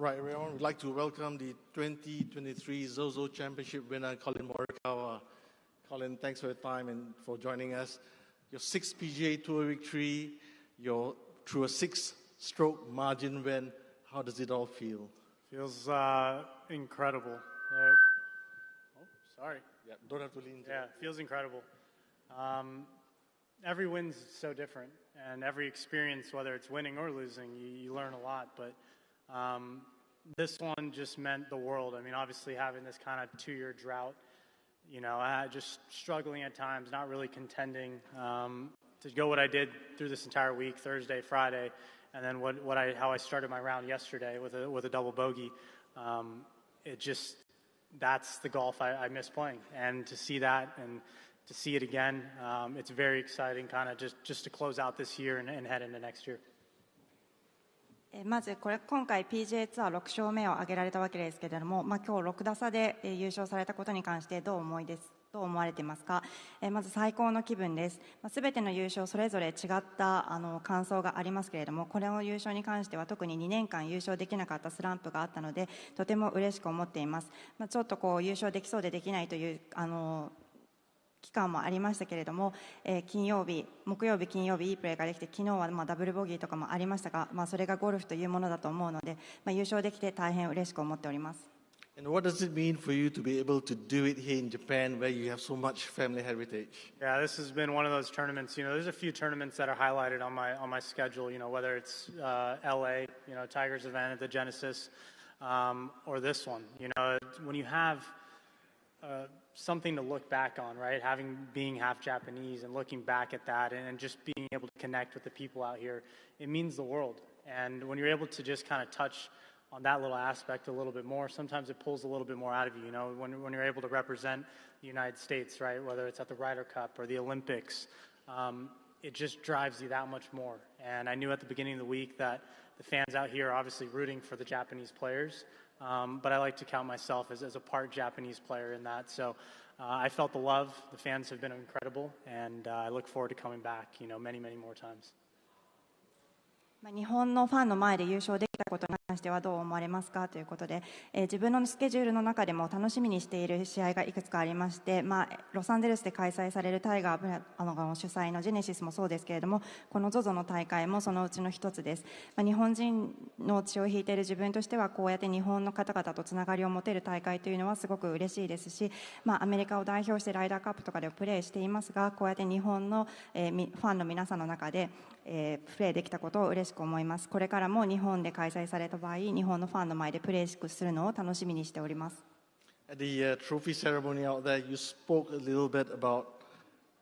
Right, everyone. We'd like to welcome the 2023 ZOZO Championship winner, Collin Morikawa. Collin, thanks for your time and for joining us. Your sixth PGA Tour victory, through a six-stroke margin win. How does it all feel? Feels incredible. Sorry. Yeah, don't have to lean. Yeah, it feels incredible. Every win's so different, and every experience, whether it's winning or losing, you learn a lot. But this one just meant the world. I mean, obviously having this kind of 2-year drought, just struggling at times, not really contending. To go what I did through this entire week, Thursday, Friday, and then how I started my round yesterday with a double bogey. That's the golf I miss playing, and to see that and to see it again, it's very exciting, kind of just to close out this year and head into next year. まず今回 PGA ツアー6勝目を挙げられたわけですけれども、今日6打差で優勝されたことに関してどう思われていますか？まず最高の気分です。すべての優勝それぞれ違った感想がありますけれども、これの優勝に関しては特に2年間優勝できなかったスランプがあったので、とても嬉しく思っています。ちょっと優勝できそうでできないという期間もありましたけれども、木曜日、金曜日いいプレーができて、昨日はダブルボギーとかもありましたが、それがゴルフというものだと思うので、優勝できて大変嬉しく思っております。And what does it mean for you to be able to do it here in Japan, where you have so much family heritage? Yeah, this has been one of those tournaments. There's a few tournaments that are highlighted on my schedule. Whether it's LA, Tigers event at the Genesis, or this one. When you have something to look back on, right? Being half Japanese and looking back at that and just being able to connect with the people out here, it means the world. And when you're able to just kind of touch on that little aspect a little bit more, sometimes it pulls a little bit more out of you. When you're able to represent the United States, right? Whether it's at the Ryder Cup or the Olympics, it just drives you that much more. And I knew at the beginning of the week that the fans out here are obviously rooting for the Japanese players. But I like to count myself as a part Japanese player in that. So I felt the love. The fans have been incredible, and I look forward to coming back, many, many more times. 日本のファンの前で優勝できたことに関してはどう思われますかということで、自分のスケジュールの中でも楽しみにしている試合がいくつかありまして、ロサンゼルスで開催されるタイガー主催のジェネシスもそうですけれども、この ZOZO の大会もそのうちの一つです。日本人の血を引いている自分としては、こうやって日本の方々とつながりを持てる大会というのはすごく嬉しいですし、アメリカを代表してライダーカップとかでプレーしていますが、こうやって日本のファンの皆さんの中でプレーできたことを嬉しく思います。これからも日本で開催された場合、日本のファンの前でプレーするのを楽しみにしております。At the trophy ceremony out there, you spoke a little bit about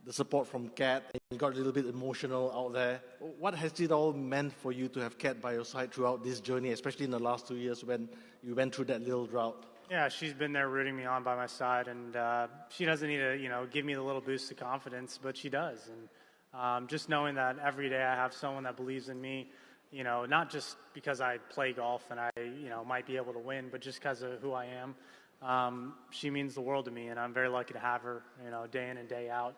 the support from Kat, and you got a little bit emotional out there. What has it all meant for you to have Kat by your side throughout this journey, especially in the last 2 years when you went through that little drought? Yeah, she's been there rooting me on by my side, and she doesn't need to, give me the little boost of confidence, but she does. And just knowing that every day I have someone that believes in me, not just because I play golf and I, might be able to win, but just because of who I am. She means the world to me, and I'm very lucky to have her, day in and day out,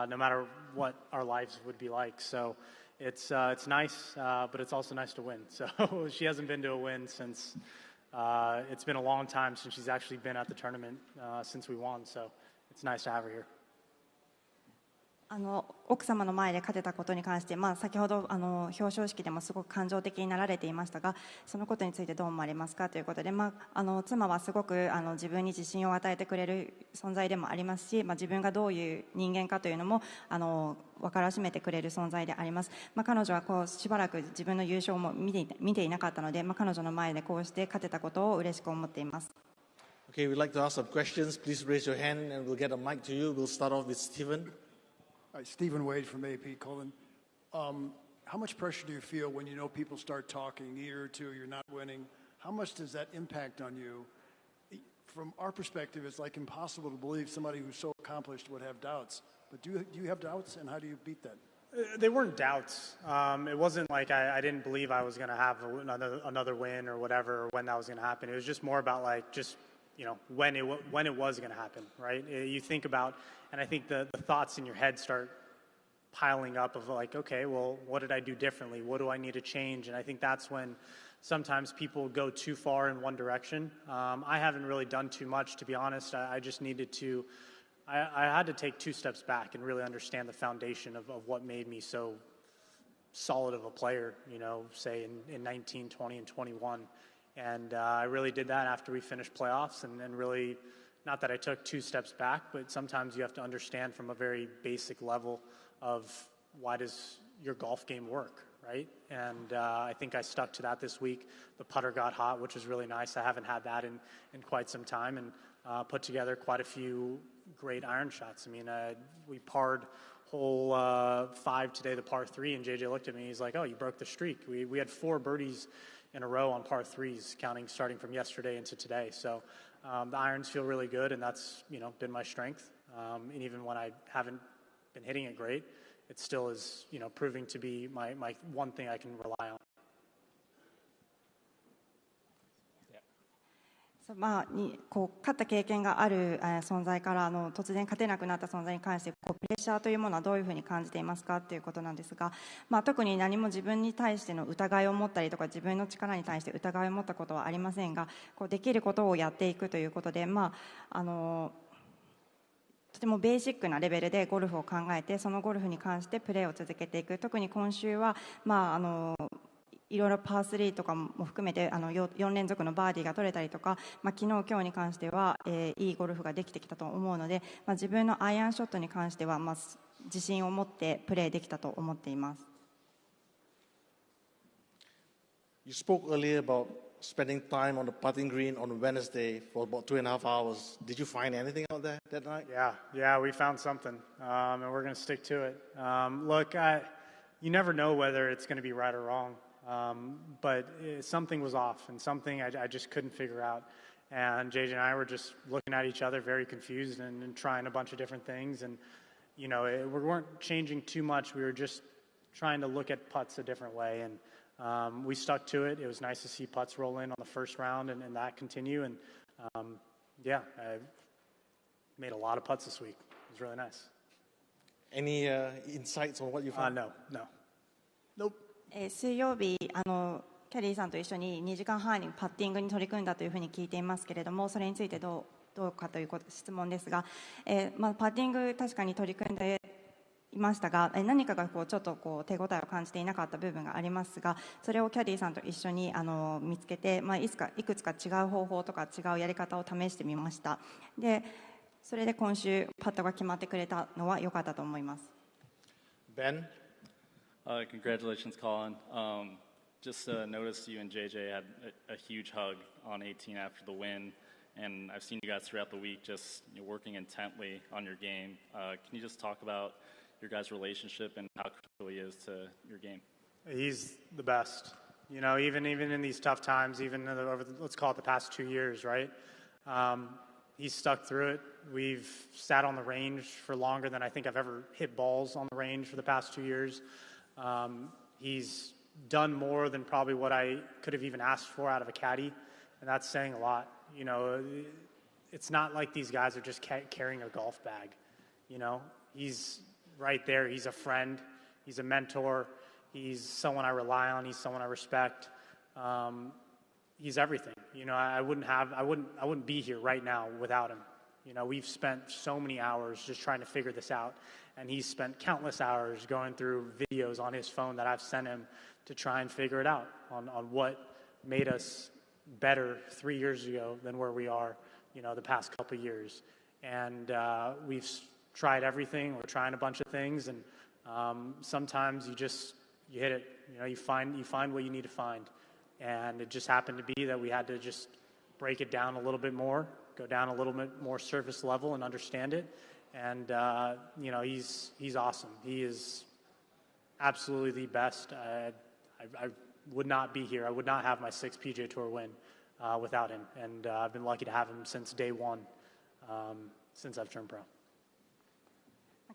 no matter what our lives would be like. So it's nice, but it's also nice to win. So she hasn't been to a win since, it's been a long time since she's actually been at the tournament since we won. So it's nice to have her here. 奥様の前で勝てたことに関して、先ほど表彰式でもすごく感情的になられていましたが、そのことについてどう思われますかということで、妻はすごく自分に自信を与えてくれる存在でもありますし、自分がどういう人間かというのも分からしめてくれる存在であります。彼女はしばらく自分の優勝も見ていなかったので、彼女の前でこうして勝てたことを嬉しく思っています。Okay, we'd like to ask some questions. Please raise your hand and we'll get a mic to you. We'll start off with Stephen. Hi, Stephen Wade from AP, Collin. How much pressure do you feel when people start talking a year or two, you're not winning? How much does that impact on you? From our perspective, it's like impossible to believe somebody who's so accomplished would have doubts. But do you have doubts, and how do you beat that? They weren't doubts. It wasn't like I didn't believe I was going to have another win or whatever, or when that was going to happen. It was just more about when it was going to happen, right? You think about, and I think the thoughts in your head start piling up of okay, well, what did I do differently? What do I need to change? And I think that's when sometimes people go too far in one direction. I haven't really done too much, to be honest. I just needed to, I had to take 2 steps back and really understand the foundation of what made me so solid of a player, you know, say in 19, 20, and 21. And I really did that after we finished playoffs and really, not that I took 2 steps back, but sometimes you have to understand from a very basic level of why does your golf game work, right? And I think I stuck to that this week. The putter got hot, which was really nice. I haven't had that in quite some time, and put together quite a few great iron shots. I mean, we parred hole 5 today, the par 3, and JJ looked at me. He's like, "Oh, you broke the streak." We had 4 birdies in a row on par 3s, counting starting from yesterday into today. So the irons feel really good, and that's, you know, been my strength. And even when I haven't been hitting it great, it still is, you know, proving to be my one thing I can rely on. まあ、こう勝った経験がある存在から突然勝てなくなった存在に関してプレッシャーというものはどういうふうに感じていますかということなんですが、まあ、特に何も自分に対しての疑いを持ったりとか自分の力に対して疑いを持ったことはありませんが、こうできることをやっていくということで、まあとてもベーシックなレベルでゴルフを考えて、そのゴルフに関してプレーを続けていく。特に今週は、まあいろいろパー3とかも含めて4連続のバーディーが取れたりとか、まあ、昨日今日に関しては、いいゴルフができてきたと思うので、まあ、自分のアイアンショットに関しては、まあ、自信を持ってプレーできたと思っています。You spoke earlier about spending time on the putting green on Wednesday for about 2.5 hours. Did you find anything out there that night? Yeah, we found something, and we're going to stick to it. Look, you never know whether it's going to be right or wrong. But something was off, and something I just couldn't figure out. And JJ and I were just looking at each other, very confused, and trying a bunch of different things. And, you know, we weren't changing too much. We were just trying to look at putts a different way. And we stuck to it. It was nice to see putts roll in on the first round and that continue. And, yeah, I made a lot of putts this week. It was really nice. Any insights on what you found? No. Nope. 水曜日キャリーさんと一緒に2時間半にパッティングに取り組んだというふうに聞いていますけれども、それについてどうかという質問ですが、まあ、パッティング確かに取り組んでいましたが、何かがちょっと手応えを感じていなかった部分がありますが、それをキャディーさんと一緒に見つけて、まあ、いくつか違う方法とか違うやり方を試してみました。でそれで今週パットが決まってくれたのは良かったと思います。Ben? Congratulations, Collin. Just noticed you and JJ had a huge hug on 18 after the win, and I've seen you guys throughout the week just working intently on your game. Can you just talk about your guys' relationship and how crucial he is to your game? He's the best. You know, even in these tough times, even over let's call it the past 2 years, right? He's stuck through it. We've sat on the range for longer than I think I've ever hit balls on the range for the past 2 years. He's done more than probably what I could have even asked for out of a caddy, and that's saying a lot. You know, it's not like these guys are just carrying a golf bag. You know, he's right there. He's a friend. He's a mentor. He's someone I rely on. He's someone I respect. He's everything. You know, I wouldn't be here right now without him. You know, we've spent so many hours just trying to figure this out, and he's spent countless hours going through videos on his phone that I've sent him to try and figure it out on what made us better 3 years ago than where we are, you know, the past couple of years. And we've tried everything. We're trying a bunch of things, and sometimes you hit it. You know, you find what you need to find, and it just happened to be that we had to just break it down a little bit more, go down a little bit more surface level and understand it. And, you know, he's awesome. He is absolutely the best. I would not be here. I would not have my 6th PGA Tour win without him. And I've been lucky to have him since day one, since I've turned pro.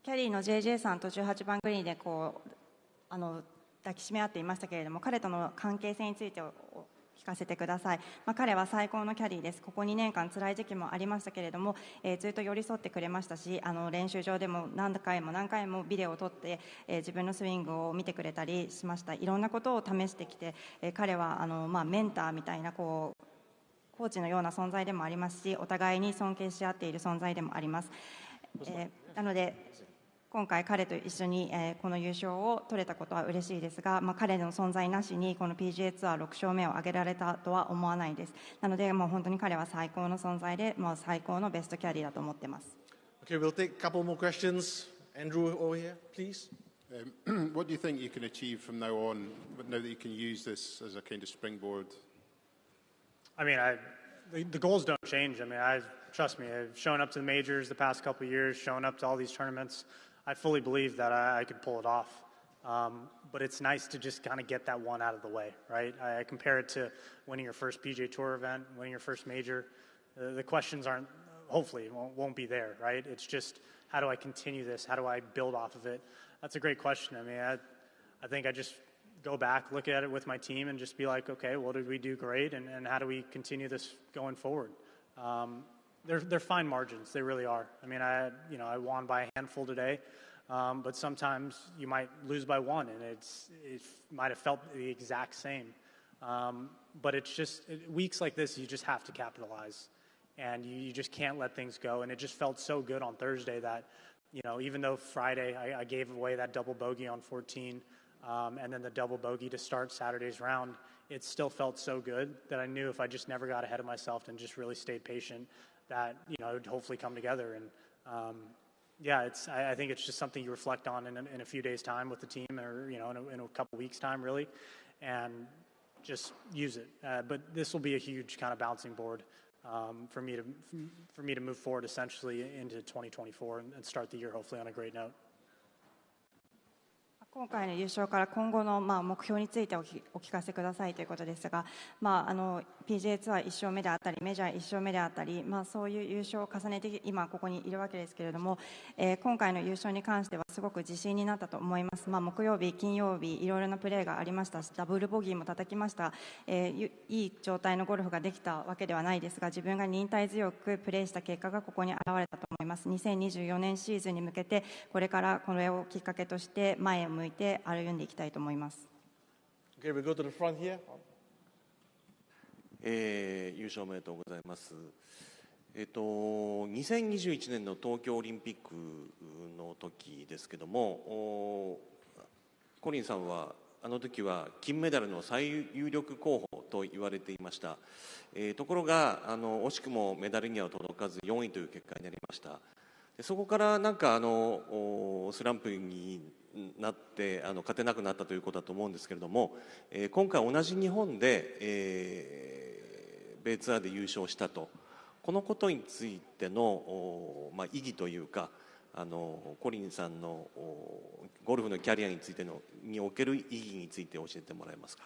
キャリーの JJ さんと18番グリーンで抱きしめ合っていましたけれども、彼との関係性について聞かせてください。彼は最高のキャディーです。ここ2年間辛い時期もありましたけれども、ずっと寄り添ってくれましたし、練習場でも何回もビデオを撮って、自分のスイングを見てくれたりしました。いろんなことを試してきて、彼はメンターみたいなコーチのような存在でもありますし、お互いに尊敬し合っている存在でもあります。なので今回彼と一緒に、この優勝を取れたことは嬉しいですが、彼の存在なしにこの PGA ツアー6勝目を挙げられたとは思わないです。なのでもう本当に彼は最高の存在で、もう最高のベストキャディだと思ってます。Okay, we'll take a couple more questions. Andrew over here, please. What do you think you can achieve from now on, now that you can use this as a kind of springboard? I mean, the goals don't change. I mean, trust me, I've shown up to the majors the past couple of years, shown up to all these tournaments. I fully believe that I could pull it off. But it's nice to just kind of get that one out of the way, right? I compare it to winning your first PGA Tour event, winning your first major. The questions hopefully won't be there, right? It's just, how do I continue this? How do I build off of it? That's a great question. I mean, I think I just go back, look at it with my team, and just be like, okay, what did we do great, and how do we continue this going forward? They're fine margins. They really are. I mean, I won by a handful today, but sometimes you might lose by one, and it might have felt the exact same. But it's just weeks like this, you just have to capitalize, and you just can't let things go. And it just felt so good on Thursday that, even though Friday I gave away that double bogey on 14, and then the double bogey to start Saturday's round, it still felt so good that I knew if I just never got ahead of myself and just really stayed patient, that it would hopefully come together. And I think it's just something you reflect on in a few days' time with the team, or in a couple weeks' time, really, and just use it. But this will be a huge kind of bouncing board for me to move forward essentially into 2024 and start the year hopefully on a great note. 今回の優勝から今後の目標についてお聞かせくださいということですが、PGA ツアー1勝目であったりメジャー1勝目であったり、そういう優勝を重ねて今ここにいるわけですけれども、今回の優勝に関してはすごく自信になったと思います。木曜日、金曜日いろいろなプレーがありましたし、ダブルボギーも叩きました。いい状態のゴルフができたわけではないですが、自分が忍耐強くプレーした結果がここに現れたと思います。2024年シーズンに向けてこれからこれをきっかけとして前を向いて歩んでいきたいと思います。Okay, we go to the front here. 優勝おめでとうございます。2021年の東京オリンピックの時ですけども、コリンさんはあの時は金メダルの最有力候補と言われていました。ところが惜しくもメダルには届かず4位という結果になりました。そこからなんかスランプになって勝てなくなったということだと思うんですけれども、今回同じ日本で、米ツアーで優勝したと、このことについての、意義というか、コリンさんのゴルフのキャリアについてにおける意義について教えてもらえますか。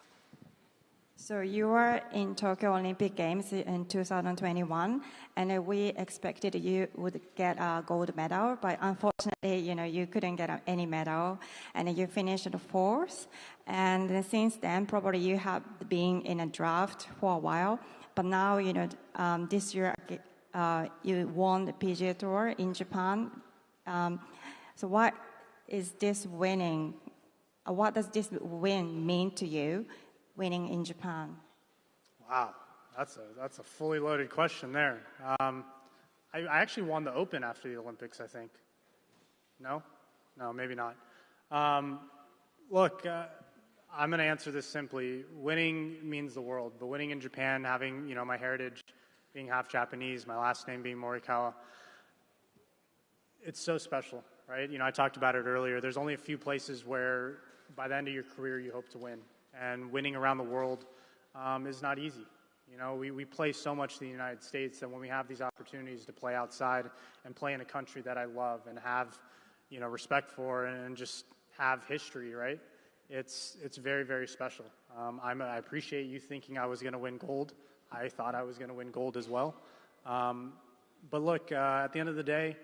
So you were in Tokyo Olympic Games in 2021, and we expected you would get a gold medal, but unfortunately, you couldn't get any medal, and you finished fourth. And since then, probably you have been in a draft for a while, but now, this year you won the PGA Tour in Japan. So what is this winning? What does this win mean to you? Winning in Japan? Wow, that's a fully loaded question there. I actually won the Open after the Olympics, I think. No, maybe not. Look, I'm going to answer this simply. Winning means the world, but winning in Japan, having my heritage, being half Japanese, my last name being Morikawa, it's so special, right? I talked about it earlier. There's only a few places where by the end of your career you hope to win. And winning around the world is not easy. We play so much in the United States that when we have these opportunities to play outside and play in a country that I love and have, respect for and just have history, right? It's very, very special. I appreciate you thinking I was going to win gold. I thought I was going to win gold as well. But look, at the end of the day,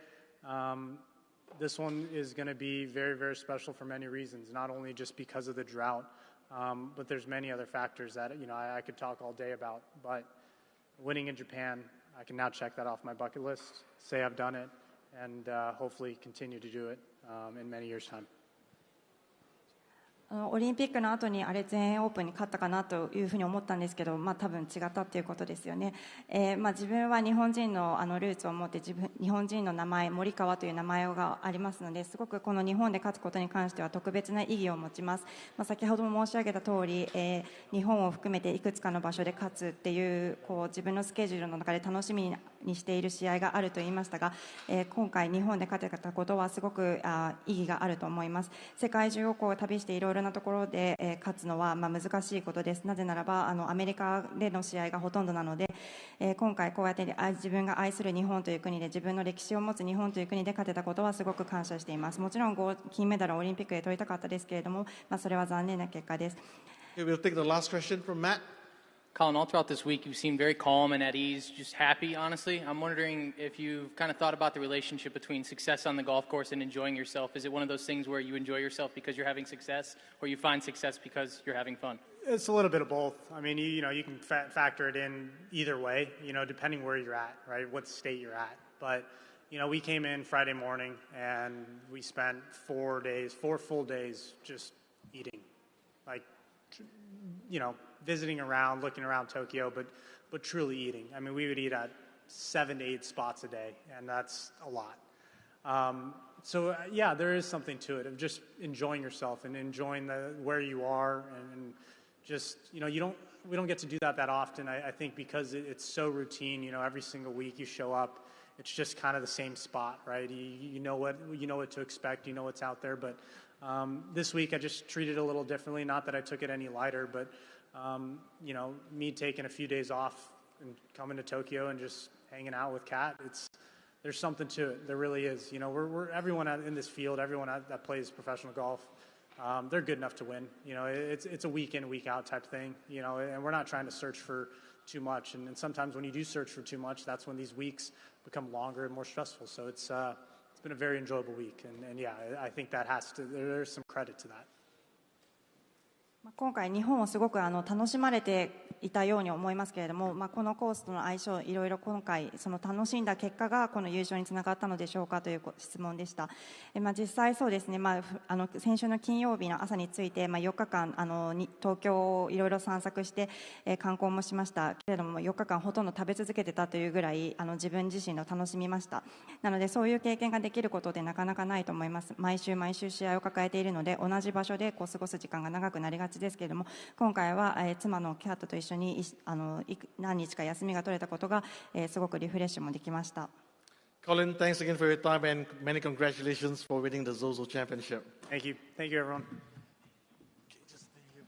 this one is going to be very, very special for many reasons, not only just because of the drought, But there's many other factors that I could talk all day about. But winning in Japan, I can now check that off my bucket list, say I've done it, and hopefully continue to do it in many years' time. オリンピックの後に全英オープンに勝ったかなというふうに思ったんですけど、多分違ったっていうことですよね。自分は日本人のルーツを持って日本人の名前、森川という名前がありますので、すごくこの日本で勝つことに関しては特別な意義を持ちます。先ほども申し上げた通り、日本を含めていくつかの場所で勝つっていう、自分のスケジュールの中で楽しみにしている試合があると言いましたが、今回日本で勝てたことはすごく意義があると思います。世界中を旅していろいろなところで勝つのは難しいことです。なぜならばアメリカでの試合がほとんどなので、今回こうやって自分が愛する日本という国で、自分の歴史を持つ日本という国で勝てたことはすごく感謝しています。もちろん金メダルをオリンピックで取りたかったですけれども、それは残念な結果です。We'll take the last question from Matt. Collin, all throughout this week, you seem very calm and at ease, just happy, honestly. I'm wondering if you've kind of thought about the relationship between success on the golf course and enjoying yourself. Is it one of those things where you enjoy yourself because you're having success, or you find success because you're having fun? It's a little bit of both. I mean, you can factor it in either way, depending where you're at, right, what state you're at. But, we came in Friday morning, and we spent 4 full days just eating, like, visiting around, looking around Tokyo, but truly eating. I mean, we would eat at 7 to 8 spots a day, and that's a lot. So there is something to it of just enjoying yourself and enjoying where you are, and just we don't get to do that often. I think because it's so routine. Every single week you show up, it's just kind of the same spot, right? You know what to expect. You know what's out there, but. This week I just treated it a little differently. Not that I took it any lighter, but me taking a few days off and coming to Tokyo and just hanging out with Kat. There's something to it. There really is. We're everyone in this field, everyone that plays professional golf, they're good enough to win. It's a week in, week out type thing. And we're not trying to search for too much. And sometimes when you do search for too much, that's when these weeks become longer and more stressful. So it's been a very enjoyable week, and I think there's some credit to that. 今回日本をすごく楽しまれていたように思いますけれども、このコースとの相性、いろいろ今回その楽しんだ結果がこの優勝につながったのでしょうかという質問でした。実際そうですね、先週の金曜日の朝について、4日間東京をいろいろ散策して観光もしましたけれども、4日間ほとんど食べ続けてたというぐらい自分自身の楽しみました。なのでそういう経験ができることでなかなかないと思います。毎週試合を抱えているので、同じ場所で過ごす時間が長くなりがちですけれども、今回は妻のキャットと一緒に何日か休みが取れたことがすごくリフレッシュもできました。Collin, thanks again for your time and many congratulations for winning the ZOZO Championship. Thank you. Thank you, everyone.